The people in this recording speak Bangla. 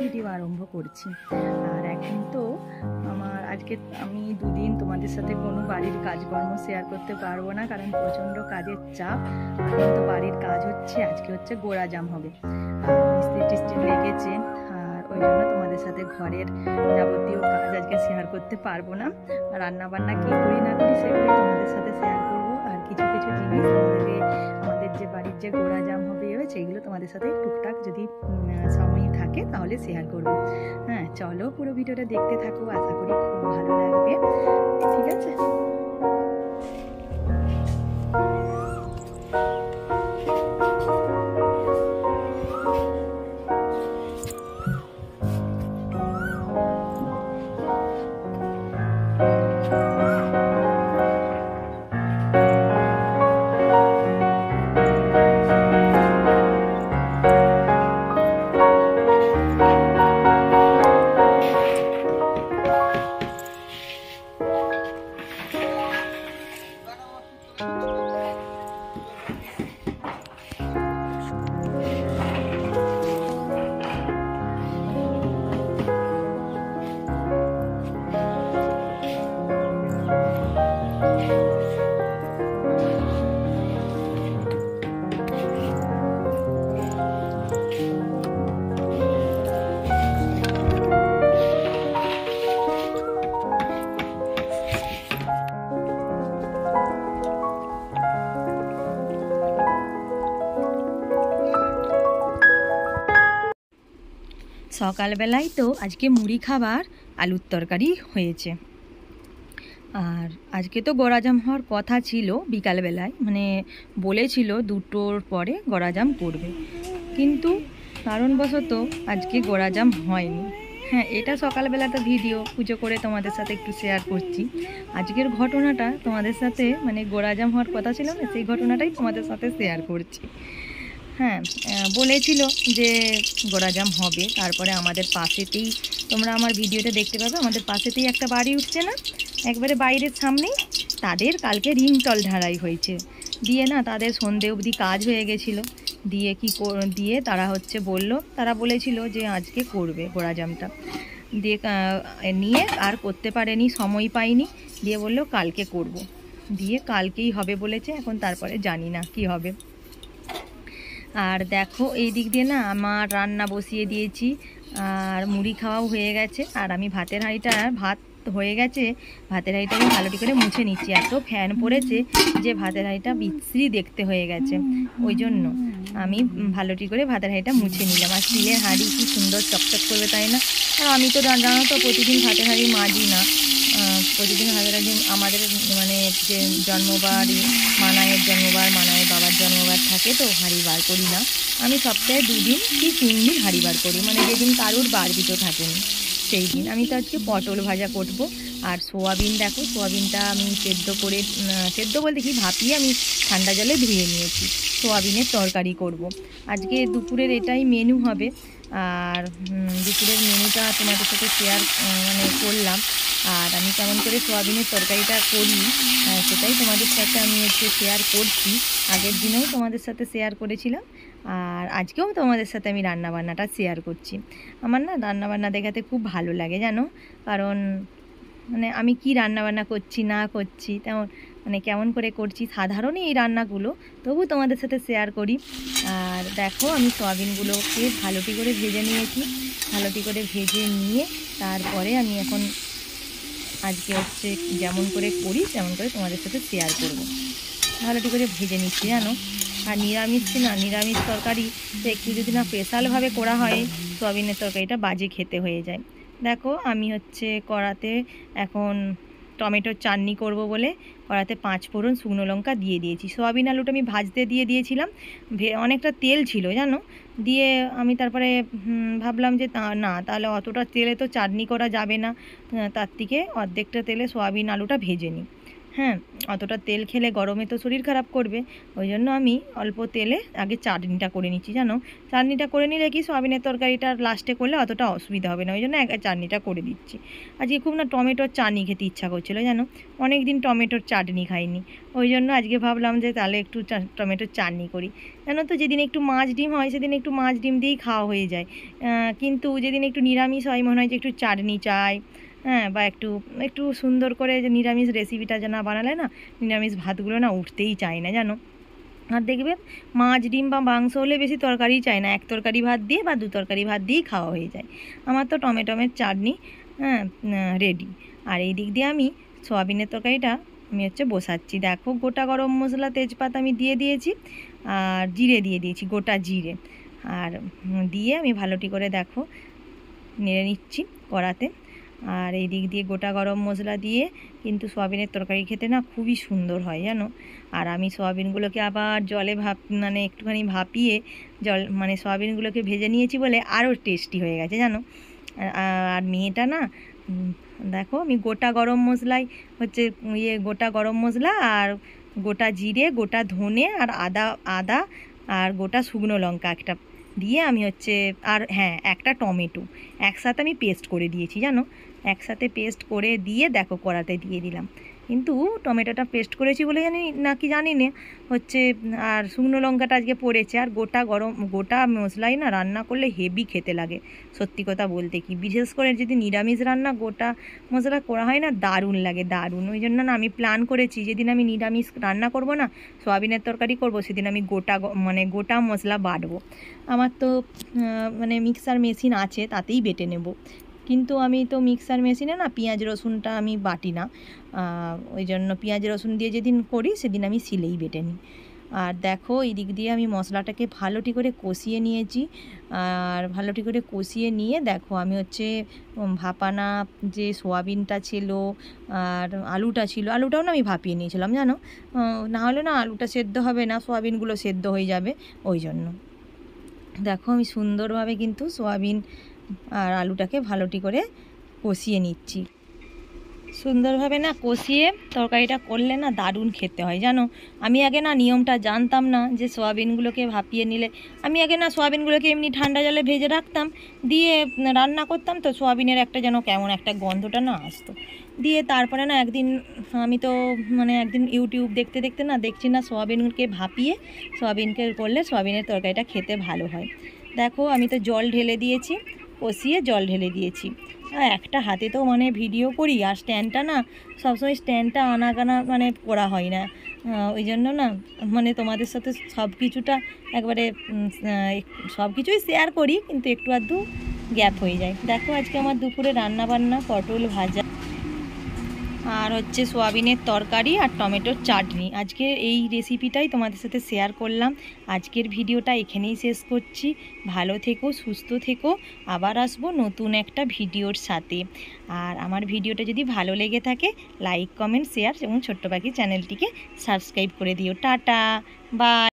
ভিডিও আরম্ভ করছি। আর এখন তো আজকে আমি দুদিন তোমাদের সাথে কোনো বাড়ির কাজকর্ম শেয়ার করতে পারবো না, কারণ প্রচণ্ড কাজের চাপ। এখন তো বাড়ির কাজ হচ্ছে, আজকে হচ্ছে গোড়া জাম হবে, মিস্ত্রি টিস্ত্রি লেগেছে। আর ওই জন্য তোমাদের সাথে ঘরের যাবতীয় কাজ আজকে শেয়ার করতে পারবো না। রান্না বান্না কী করি না করি সেগুলোই তোমাদের সাথে শেয়ার করবো। আর কিছু কিছু জিনিস আমাদের যে বাড়ির যে গোড়া জাম হবে সেইগুলো তোমাদের সাথে টুকটাক যদি সময় থাকে তাহলে শেয়ার করবো। হ্যাঁ, চলো পুরো ভিডিওটা দেখতে থাকো, আশা করি খুব ভালো লাগবে। ঠিক আছে। সকালবেলায় তো আজকে মুড়ি খাবার আলুর তরকারি হয়েছে। আর আজকে তো গোড়াজাম হওয়ার কথা ছিল বিকালবেলায়, মানে বলেছিল 2টোর পরে গোড়াজাম করবে, কিন্তু কারণবশত আজকে গোড়াজাম হয়নি। হ্যাঁ, এটা সকালবেলাটা ভিডিও পুজো করে তোমাদের সাথে একটু শেয়ার করছি। আজকের ঘটনাটা তোমাদের সাথে, মানে গোড়াজাম হওয়ার কথা ছিল না, সেই ঘটনাটাই তোমাদের সাথে শেয়ার করছি। হ্যাঁ, বলেছিল যে গোড়াজাম হবে। তারপরে আমাদের পাশেতেই, তোমরা আমার ভিডিওটা দেখতে পাবে, আমাদের পাশেতেই একটা বাড়ি উঠছে না, একবারে বাইরের সামনেই, তাদের কালকে রিংটল ঢালাই হয়েছে। দিয়ে না তাদের সন্ধে অবধি কাজ হয়ে গেছিলো। দিয়ে তারা তারা বলেছিল যে আজকে করবে গোড়াজামটা। দিয়ে নিয়ে আর করতে পারেনি, সময় পাইনি, দিয়ে বললো কালকে করব। দিয়ে কালকেই হবে বলেছে, এখন তারপরে জানি না কি হবে। আর দেখো এই দিক দিয়ে না আমার রান্না বসিয়ে দিয়েছি, আর মুড়ি খাওয়াও হয়ে গেছে। আর আমি ভাতের হয়ে গেছে, ভাতের হাঁড়িটা আমি ভালোটি করে মুছে নিচ্ছি। এত ফ্যান পড়েছে যে ভাতের হাঁড়িটা বিশ্রী দেখতে হয়ে গেছে, ওই জন্য আমি ভালোটি করে ভাতের হাঁড়িটা মুছে নিলাম। আর স্টিলের হাঁড়ি কি সুন্দর চকচক করবে, তাই না? আর আমি তো জানো তো প্রতিদিন ভাতের হাঁড়ি মাজি না, প্রতিদিন ভাতের হাঁড়ি আমাদের মানে যে জন্মবার, মানায়ের জন্মবার, মানায়ের বাবার জন্মবার থাকে তো হাঁড়ি বার করি না। আমি সপ্তাহে 2 দিন কি 3 দিন হাঁড়ি বার করি, মানে যেদিন কারুর বার দিতে থাকেনি সেই দিন। আমি তো আজকে পটল ভাজা করব। আর সোয়াবিন, দেখো সোয়াবিনটা আমি সেদ্ধ বলতে কি ভাপিয়ে আমি ঠান্ডা জলে ধুয়ে নিয়েছি। সোয়াবিনের তরকারি করব আজকে। দুপুরের এটাই মেনু হবে। আর দুপুরের মেনুটা তোমাদের সাথে শেয়ার করলাম। আর আমি কেমন করে সোয়াবিনের তরকারিটা করি সেটাই তোমাদের সাথে আমি একটু শেয়ার করছি। আগের দিনেও তোমাদের সাথে শেয়ার করেছিলাম, আর আজকেও তোমাদের সাথে আমি রান্নাবান্নাটা শেয়ার করছি। আমার না রান্নাবান্না দেখাতে খুব ভালো লাগে জানো, কারণ মানে আমি কি রান্নাবান্না করছি না করছি তেমন, মানে কেমন করে করছি সাধারণই এই রান্নাগুলো, তবু তোমাদের সাথে শেয়ার করি। আর দেখো আমি সোয়াবিনগুলোকে ভালোটি করে ভেজে নিয়েছি। ভালোটি করে ভেজে নিয়ে তারপরে আমি এখন আজকে যেমন করে করি তেমন করে তোমাদের সাথে শেয়ার করব। ভালোটি করে ভেজে নিচ্ছি জানো। আর নিরামিষ তরকারি তো একটু যদি না স্পেশালভাবে করা হয়, সোয়াবিনের তরকারিটা বাজে খেতে হয়ে যায়। দেখো আমি কড়াতে এখন টমেটোর চাটনি করব বলে কড়াতে 5 ফোড়ন শুকনো লঙ্কা দিয়ে দিয়েছি। সোয়াবিন আলুটা আমি ভাজতে দিয়ে দিয়েছিলাম, অনেকটা তেল ছিল জানো। দিয়ে আমি তারপরে ভাবলাম যে না, তাহলে অতটা তেলে তো চাটনি করা যাবে না, তার থেকে অর্ধেকটা তেলে সোয়াবিন আলুটা ভেজে নিই। হ্যাঁ, অতটা তেল খেলে গরমে তো শরীর খারাপ করবে। ওই জন্য আমি অল্প তেলে আগে চাটনিটা করে নিচ্ছি জানো। চাটনিটা করে নিলে কি সয়াবিনের তরকারিটা লাস্টে করলে অতটা অসুবিধা হবে না, ওই জন্য চাটনিটা করে দিচ্ছি। আজকে খুব না টমেটোর চাটনি খেতে ইচ্ছা করছিলো জানো, অনেক দিন টমেটোর চাটনি খাইনি। ওই জন্য আজকে ভাবলাম যে তাহলে একটু টমেটোর চাটনি করি। জানো তো, যেদিন একটু মাছ ডিম হয় সেদিন একটু মাছ ডিম দিয়েই খাওয়া হয়ে যায়, কিন্তু যেদিন একটু নিরামিষ হয় মনে হয় যে একটু চাটনি চাই, হ্যাঁ, বা একটু একটু সুন্দর করে যে নিরামিষ রেসিপিটা না বানালে না নিরামিষ ভাতগুলো না উঠতেই চায় না জানো। আর দেখবে মাছ ডিম বা মাংস হলে বেশি তরকারি চাই না, এক তরকারি ভাত দিয়ে বা দু তরকারি ভাত দিয়েই খাওয়া হয়ে যায়। আমার তো টমেটোমের চাটনি হ্যাঁ রেডি। আর এই দিক দিয়ে আমি সয়াবিনের তরকারিটা আমি বসাচ্ছি। দেখো গোটা গরম মশলা তেজপাতা আমি দিয়ে দিয়েছি, আর জিরে দিয়ে দিয়েছি, গোটা জিরে। আর দিয়ে আমি ভালোটি করে দেখো নেড়ে নিচ্ছি কড়াতে। আর এই দিক দিয়ে গোটা গরম মশলা দিয়ে কিন্তু সয়াবিনের তরকারি খেতে না খুবই সুন্দর হয় জানো। আর আমি সয়াবিনগুলোকে আবার জলে মানে একটুখানি ভাপিয়ে মানে সয়াবিনগুলোকে ভেজে নিয়েছি বলে আরও টেস্টি হয়ে গেছে জানো। আর মেয়েটা না দেখো আমি গোটা গরম মশলাই গোটা গরম মশলা আর গোটা জিরে, গোটা ধনে আর আদা আর গোটা শুকনো লঙ্কা একটা দিয়ে আমি আর হ্যাঁ একটা টমেটো একসাথে আমি পেস্ট করে দিয়েছি জানো। একসাথে পেস্ট করে দিয়ে দেখো কড়াতে দিয়ে দিলাম, কিন্তু টমেটোটা পেস্ট করেছি বলে জানি না আর শুকনো লঙ্কাটা আজকে পড়েছে। আর গোটা মশলাই না রান্না করলে হেভি খেতে লাগে, সত্যি কথা বলতে কি, বিশেষ করে যদি নিরামিষ রান্না গোটা মশলা করা হয় না দারুণ লাগে, দারুণ। ওই জন্য না আমি প্ল্যান করেছি যেদিন আমি নিরামিষ রান্না করব না, সয়াবিনের তরকারি করব, সেদিন আমি গোটা মশলা বাটবো। আমার তো মানে মিক্সার মেশিন আছে, তাতেই বেটে নেব, কিন্তু আমি তো মিক্সার মেশিনে না পেঁয়াজ রসুনটা আমি বাটি না, ওই জন্য পেঁয়াজ রসুন দিয়ে যেদিন করি সেদিন আমি শিলেই বেটে নিই। আর দেখো এই দিক দিয়ে আমি মশলাটাকে ভালোটি করে কষিয়ে নিয়েছি। আর ভালোটি করে কষিয়ে নিয়ে দেখো আমি ভাপানা যে সোয়াবিনটা ছিল আর আলুটা ছিল, আলুটাও না আমি ভাপিয়ে নিয়েছিলাম জানো, না হলে না আলুটা সেদ্ধ হবে না, সোয়াবিনগুলো সেদ্ধ হয়ে যাবে, ওই জন্য। দেখো আমি সুন্দরভাবে কিন্তু সোয়াবিন আর আলুটাকে ভালোটি করে কষিয়ে নিচ্ছি। সুন্দরভাবে না কষিয়ে তরকারিটা করলে না দারুণ খেতে হয় জানো। আমি আগে না নিয়মটা জানতাম না যে সোয়াবিনগুলোকে ভাপিয়ে নিলে, আমি আগে না সোয়াবিনগুলোকে এমনি ঠান্ডা জলে ভেজে রাখতাম, দিয়ে রান্না করতাম, তো সোয়াবিনের একটা যেন কেমন একটা গন্ধটা না আসতো। দিয়ে তারপরে না একদিন আমি তো মানে একদিন ইউটিউব দেখতে দেখতে না দেখছি না সোয়াবিনকে ভাপিয়ে সোয়াবিনকে করলে সোয়াবিনের তরকারিটা খেতে ভালো হয়। দেখো আমি তো জল ঢেলে দিয়েছি, কষিয়ে জল ঢেলে দিয়েছি। একটা হাতে তো মানে ভিডিও করি, আর স্ট্যান্ডটা না সবসময় স্ট্যান্ডটা আনাগানা মানে করা হয় না, ওই জন্য না মানে তোমাদের সাথে সব কিছুটা একবারে সব কিছুই শেয়ার করি, কিন্তু একটু আধটু গ্যাপ হয়ে যায়। দেখো আজকে আমার দুপুরে রান্না বান্না পটল ভাজা আর সোয়াবিনের তরকারি আর টমেটোর চাটনি। আজকে এই রেসিপিটাই তোমাদের সাথে শেয়ার করলাম। আজকের ভিডিওটা এখানেই শেষ করছি। ভালো থেকো, সুস্থ থেকো, আবার আসবো নতুন একটা ভিডিওর সাথে। আর আমার ভিডিওটা যদি ভালো লেগে থাকে লাইক, কমেন্ট, শেয়ার এবং ছোট্ট পাখি চ্যানেলটিকে সাবস্ক্রাইব করে দিও। Tata, by.